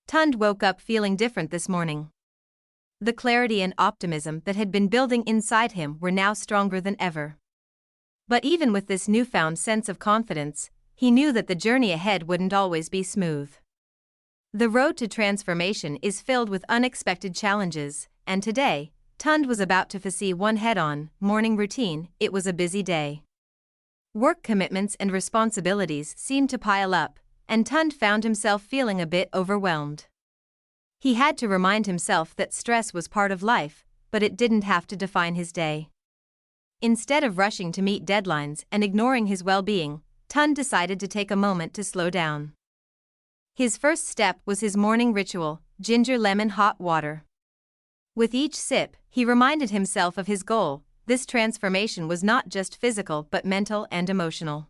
Tund woke up feeling different this morning. The clarity and optimism that had been building inside him were now stronger than ever. But even with this newfound sense of confidence, he knew that the journey ahead wouldn't always be smooth. The road to transformation is filled with unexpected challenges, and today, Tund was about to face one head-on. Morning routine. It was a busy day. Work commitments and responsibilities seemed to pile up, and Tund found himself feeling a bit overwhelmed. He had to remind himself that stress was part of life, but it didn't have to define his day. Instead of rushing to meet deadlines and ignoring his well-being, Tund decided to take a moment to slow down. His first step was his morning ritual, ginger lemon hot water. With each sip, he reminded himself of his goal. This transformation was not just physical but mental and emotional.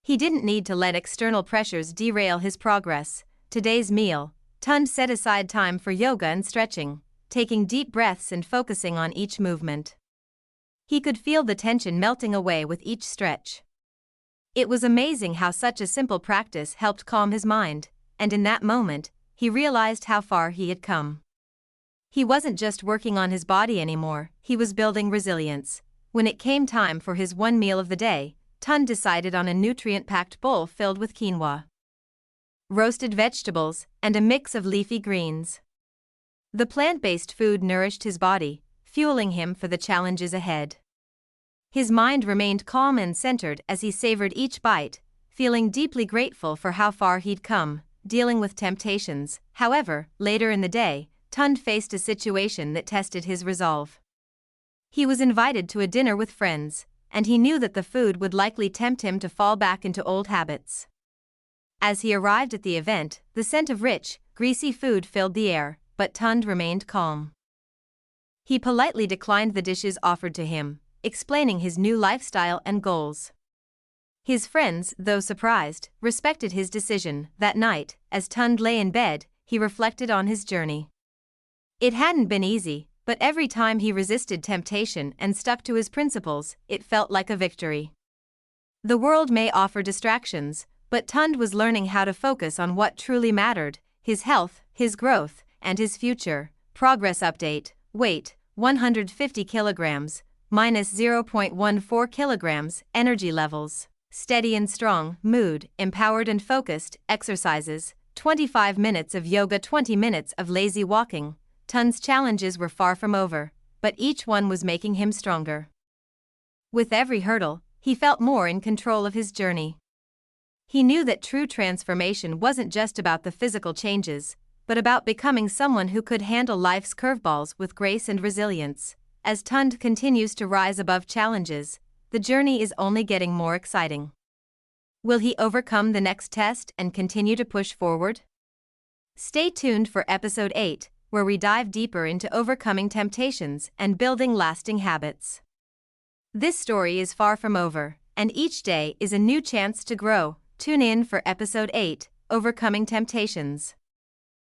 He didn't need to let external pressures derail his progress. Today's meal, Tund set aside time for yoga and stretching, taking deep breaths and focusing on each movement. He could feel the tension melting away with each stretch. It was amazing how such a simple practice helped calm his mind, and in that moment, he realized how far he had come. He wasn't just working on his body anymore, he was building resilience. When it came time for his one meal of the day, Tund decided on a nutrient-packed bowl filled with quinoa, roasted vegetables, and a mix of leafy greens. The plant-based food nourished his body, fueling him for the challenges ahead. His mind remained calm and centered as he savored each bite, feeling deeply grateful for how far he'd come, dealing with temptations. However, later in the day, Tund faced a situation that tested his resolve. He was invited to a dinner with friends, and he knew that the food would likely tempt him to fall back into old habits. As he arrived at the event, the scent of rich, greasy food filled the air, but Tund remained calm. He politely declined the dishes offered to him, explaining his new lifestyle and goals. His friends, though surprised, respected his decision. That night, as Tund lay in bed, he reflected on his journey. It hadn't been easy, but every time he resisted temptation and stuck to his principles, it felt like a victory. The world may offer distractions, but Tund was learning how to focus on what truly mattered: his health, his growth, and his future. Progress update: weight, 150 kilograms, minus 0.14 kilograms, energy levels, steady and strong, mood, empowered and focused, exercises, 25 minutes of yoga, 20 minutes of lazy walking. Tund's challenges were far from over, but each one was making him stronger. With every hurdle, he felt more in control of his journey. He knew that true transformation wasn't just about the physical changes, but about becoming someone who could handle life's curveballs with grace and resilience. As Tund continues to rise above challenges, the journey is only getting more exciting. Will he overcome the next test and continue to push forward? Stay tuned for episode 8, where we dive deeper into overcoming temptations and building lasting habits. This story is far from over, and each day is a new chance to grow. Tune in for episode 8, Overcoming Temptations.